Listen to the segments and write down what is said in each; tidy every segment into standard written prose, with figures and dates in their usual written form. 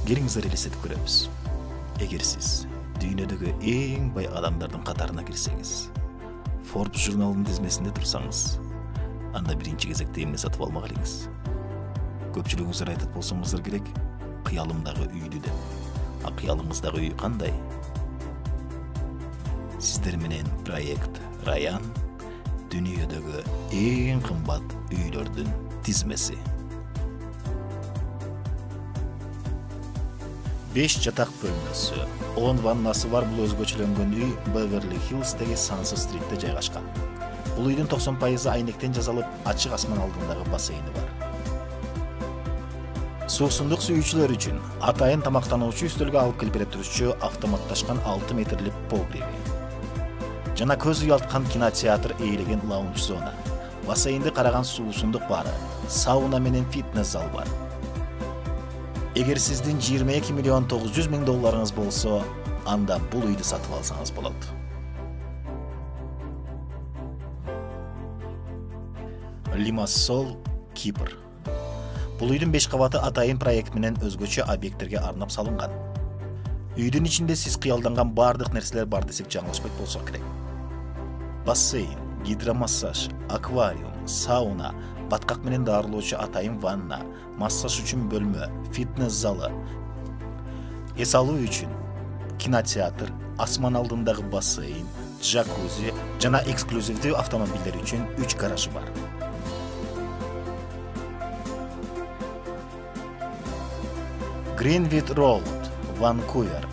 Келиңиздер элестетип көрөбүз. Эгер сиз дүйнөдөгү эң бай адамдардын катарына кирсеңиз, Forbes журналынын тизмесинде турсаңыз, анда биринчи кезекте эмне сатып алмак элеңиз? Көпчүлүгүңүздөр айтат болсоңуздар керек, кыялымдагы үйдү деп. А кыялыңыздагы үй кандай? Сиздер менен проект Раян дүйнөдөгү эң кымбат үйлөрдүн тизмеси. 5 жатак бөлмөсү, 10 ваннасы бар бул өзгөчөлөнгөн үй Беверли Хиллстеги Сансет Стритте жайгашкан. Бул үйдүн 90% айнектен жасалып, ачык асман алдындагы бассейни бар. Суусундук сүйүүчүлөр үчүн атайын тамактануучу үстөлгө алып келип бере турчу автоматташкан 6 метрлик погреби. Жана көз уялткан кинотеатр ээлеген лаунж зона. Бассейнди караган суусундук бары, сауна менен фитнес зал бар. Эгер сиздин 22 миллион 900 миң долларыңыз болсо, анда бул үйдү сатып алсаңыз болот. Лимассол, Кипр. Бул үйдүн 5 кабаты атайын проект менен өзгөчө объекттерге арнап салынган. Үйдүн ичинде сиз кыялданган бардык нерселер бар десек жаңылышпайт болсок керек. Бассейн, гидромассаж, аквариум, сауна, баткак менен дарылоочу атайын ванна, массаж үчүн бөлмө, фитнес залы, эс алуу үчүн кинотеатр, асман алдындагы бассейн, джакузи жана эксклюзивдүү автомобилдер үчүн 3 гаражы бар. Greenwood Road, Ванкувер.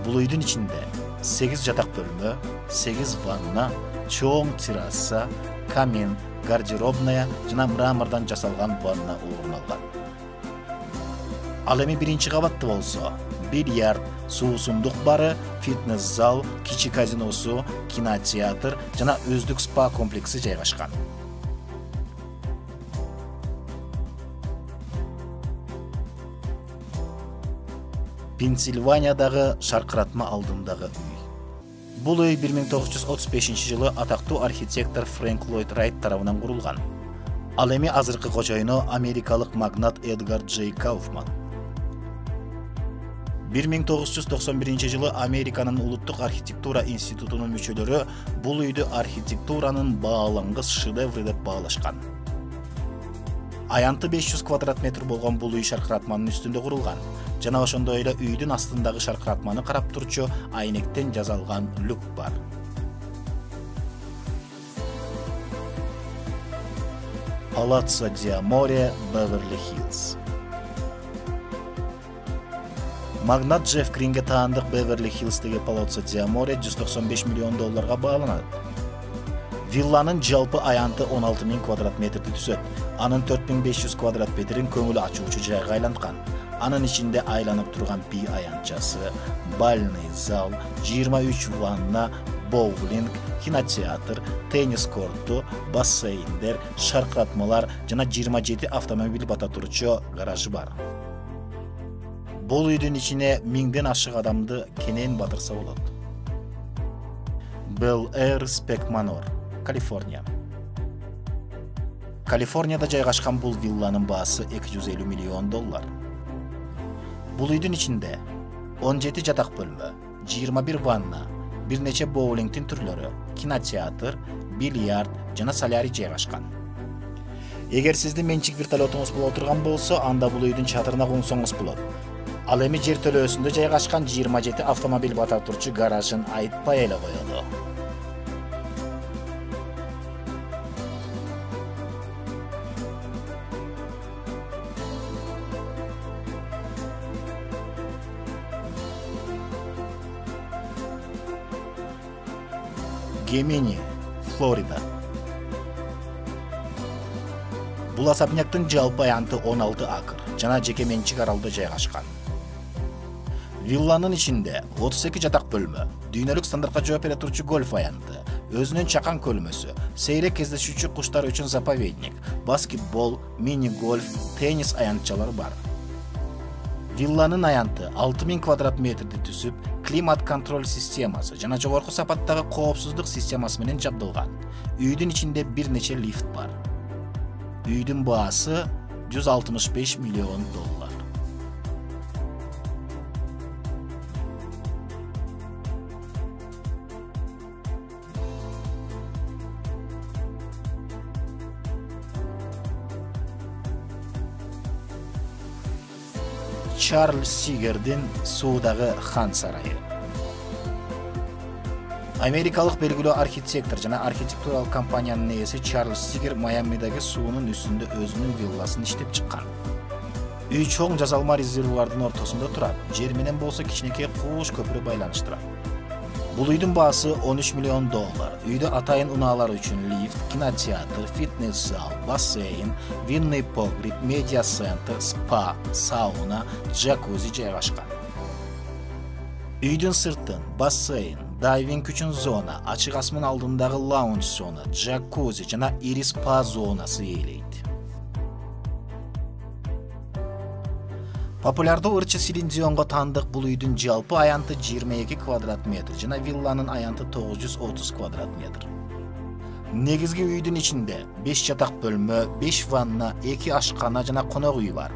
Бул үйдүн ичинде 8 жатак бөлмө, 8 ванна, чоң терраса, камин, гардеробная жана мрамордон жасалган ванна орун алган. Ал эми биринчи кабатты болсо, бильярд, суусундук бары, фитнес зал, кичи казиносу, кинотеатр жана өздүк спа комплекси жайгашкан. Пенсильваниядагы шаркыратма алдындагы үй. Бул үй 1935 жылы атактуу архитектор Фрэнк Ллойд Райт тарабынан курулган. Ал эми азыркы кожоюну америкалык магнат Эдгар Джей Кауфман. 1991 жылы Американын улуттук архитектура институтунун мүчөлөрү бул үйдү архитектуранын баалангыс шедеври деп баалашкан. Аянты 500 квадрат метр болгон бул үй шаркыратманын үстүндө курулган. Жана ошондой эле үйдүн астындагы шаркыратманы карап турчу айнектен жасалган люк бар. Palazzo Diamore, Беверли Хиллз. Магнат Джефф Гринге таандык Беверли Хиллздеги Palazzo Diamore 195 миллион долларга бааланат. Вилланын жалпы аянты 16 000 квадрат метрди түзөт. Анын 4500 квадрат метрин көңүл ачуучу жайга айланткан. Анын ичинде айланып турган би аянтчасы, бальный зал, 23 ванна, боулинг, кинотеатр, теннис корту, бассейндер, шаркыратмалар жана 27 автомобиль бата турчу гаражы бар. Бул үйдүн ичине 1000ден ашык адамды кенен батырса болот. Bel Air Spec Manor, Калифорния. Калифорнияда жайгашкан бул вилланын баасы 250 миллион доллар. Бул үйдүн ичинде 17 жатак бөлмө, 21 ванна, бир нече боулингдин түрлөрү, кинотеатр, бильярд жана солярий жайгашкан. Эгер сиздин менчик вертолетуңуз боло турган болсо, анда бул үйдүн чатырына коңсоңуз болот. Ал эми жер төлөөсүндө жайгашкан 27 автомобиль бата турчу гаражын айтпай эле коелу. Гемини, Флорида. Бул особняктын жалпы аянты 16 акр жана жеке менчик аралда жайгашкан. Вилланын ичинде 32 жатак бөлмө, дүйнөлүк стандартка жооп бере турчу гольф аянты, өзүнүн чакан көлмөсү, сейрек кездешүүчү куштар үчүн заповедник, баскетбол, мини-гольф, теннис аянтчалары бар. Вилланын аянты 6000 квадрат метрди түзүп, климат контроль системасы жана жогорку сапаттагы коопсуздук системасы менен жабдылган. Үйдүн ичинде бир нече лифт бар. Үйдүн баасы 165 миллион доллар. Чарльз Сигердин Suudагы хан сарайы. Америкалык белгилүү архитектор жана архитектуралык компаниянын ээси Чарльз Сигер Майамидagi суунун үстүндө өзүнүн вилласын иштеп чыккан. Үй чоң жасалма резервуардын ортосунда турат. Жер менен болсо кичинекей кууш көпүрө байланыштырат. Бул үйдүн баасы $13 миллион. Үйдө атайын унаалар үчүн лифт, кинотеатр, фитнес-зал, бассейн, винный погреб, медиа-центр, спа, сауна, джакузи жайгашкан. Үйдүн сыртын бассейн, дайвинг үчүн зона, ачык асман алдындагы лаунж зона, джакузи жана ири спа зонасы ээлейт. Популярдуу ырчы Селин Дионго таандык бул үйдүн жалпы аянты 22 квадрат метр жана вилланын аянты 930 квадрат метр. Негизги үйдүн ичинде 5 жатак бөлмө, 5 ванна, 2 ашкана жана конок үй бар.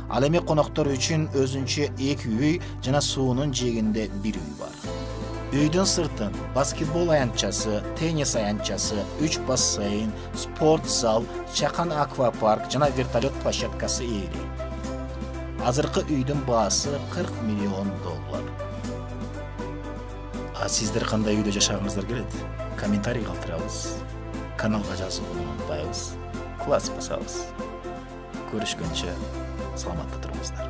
Ал эми коноктор үчүн өзүнчө 2 үй жана суунун жээгинде 1 үй бар. Үйдүн сыртын баскетбол аянтчасы, теннис аянтчасы, 3 бассейн, спорт зал, чакан аквапарк жана вертолет площадкасы ээлейт. Азыркы үйдүн баасы $40 миллион. А сиздер кандай үйдө жашагыңыздар келет? Комментарий калтырабыз. Каналга жазууну унутпайбыз. Класс басабыз. Көрүшкөнчө саламатта туруңуздар.